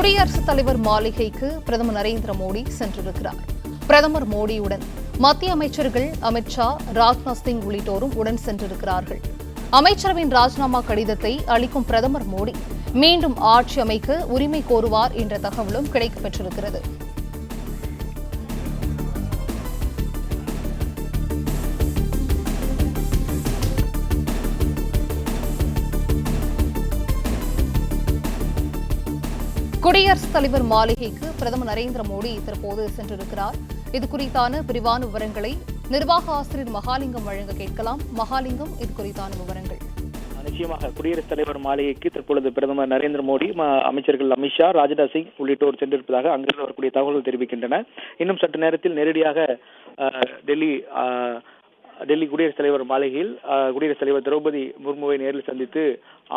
குடியரசுத் தலைவர் மாளிகைக்கு பிரதமர் நரேந்திர மோடி சென்றிருக்கிறார். பிரதமர் மோடியுடன் மத்திய அமைச்சர்கள் அமித் ஷா, ராஜ்நாத் சிங் உள்ளிட்டோரும் உடன் சென்றிருக்கிறார்கள். அமைச்சரவையின் ராஜினாமா கடிதத்தை அளிக்கும் பிரதமர் மோடி மீண்டும் ஆட்சி அமைக்க உரிமை கோருவார் என்ற தகவலும் கிடைக்கப்பெற்றிருக்கிறது. குடியரசுத் தலைவர் மாளிகைக்கு பிரதமர் நரேந்திர மோடி தற்போது சென்றிருக்கிறார். இது குறித்தான விரிவான விவரங்களை நிர்வாக ஆசிரியர் மகாலிங்கம் வழங்க கேட்கலாம். மகாலிங்கம், இது குறித்தான விவரங்கள். நிச்சயமாக குடியரசுத் தலைவர் மாளிகைக்கு தற்பொழுது பிரதமர் நரேந்திர மோடி, அமைச்சர்கள் அமித் ஷா, ராஜ்நாத் சிங் உள்ளிட்டோர் சென்றிருப்பதாக அங்கிருந்து வரக்கூடிய தகவல்கள் தெரிவிக்கின்றன. இன்னும் சற்று நேரத்தில் நேரடியாக டெல்லி குடியரசுத் தலைவர் மாளிகையில் குடியரசுத் தலைவர் திரௌபதி முர்முவை நேரில் சந்தித்து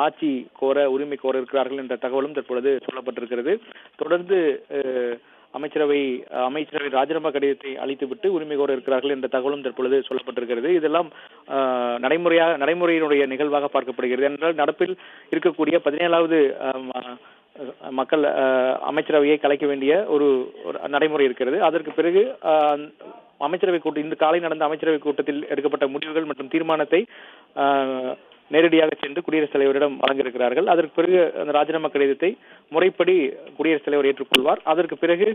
ஆட்சி கோர, உரிமை கோர இருக்கிறார்கள் என்ற தகவலும் தற்பொழுது சொல்லப்பட்டிருக்கிறது. தொடர்ந்து அமைச்சரவை ராஜினாமா கடிதத்தை அளித்துவிட்டு உரிமை கோர இருக்கிறார்கள் என்ற தகவலும் தற்பொழுது சொல்லப்பட்டிருக்கிறது. இதெல்லாம் நடைமுறையினுடைய நிகழ்வாக பார்க்கப்படுகிறது. என்றால் நடப்பில் இருக்கக்கூடிய 17வது மக்கள் அமைச்சரவையை கலைக்க வேண்டிய ஒரு நடைமுறை இருக்கிறது. அதற்கு பிறகு அமைச்சரவை கூட்டம், இன்று காலை நடந்த அமைச்சரவை கூட்டத்தில் எடுக்கப்பட்ட முடிவுகள் மற்றும் தீர்மானத்தை நேரடியாக சென்று குடியரசுத் தலைவரிடம் வழங்கியிருக்கிறார்கள். அதற்கு பிறகு அந்த ராஜினாமா கடிதத்தை முறைப்படி குடியரசுத் தலைவர் ஏற்றுக்கொள்வார். அதற்கு பிறகு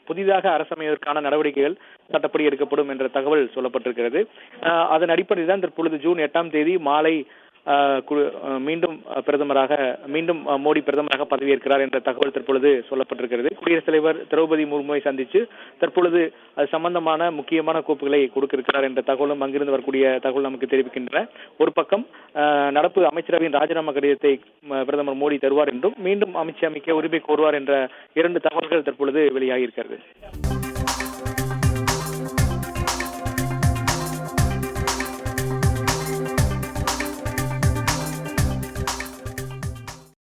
புதிதாக அரசமைவதற்கான நடவடிக்கைகள் சட்டப்படி எடுக்கப்படும் என்ற தகவல் சொல்லப்பட்டிருக்கிறது. அதன் அடிப்படையில் தான் தற்பொழுது ஜூன் 8ஆம் தேதி மாலை மீண்டும் மோடி பிரதமராக பதவியேற்கிறார் என்ற தகவல் தற்பொழுது சொல்லப்பட்டிருக்கிறது. குடியரசுத் தலைவர் திரௌபதி முர்முவை சந்தித்து தற்பொழுது அது சம்பந்தமான முக்கியமான கோப்புகளை கொடுக்க இருக்கிறார் என்ற தகவலும் அங்கிருந்து வரக்கூடிய தகவல் நமக்கு தெரிவிக்கின்றன. ஒரு பக்கம் நடப்பு அமைச்சரவையின் ராஜினாமா கடிதத்தை பிரதமர் மோடி தருவார் என்றும் மீண்டும் அமைச்சர் அமைக்க உரிமை கோருவார் என்ற 2 தகவல்கள் தற்பொழுது வெளியாகி இருக்கிறது.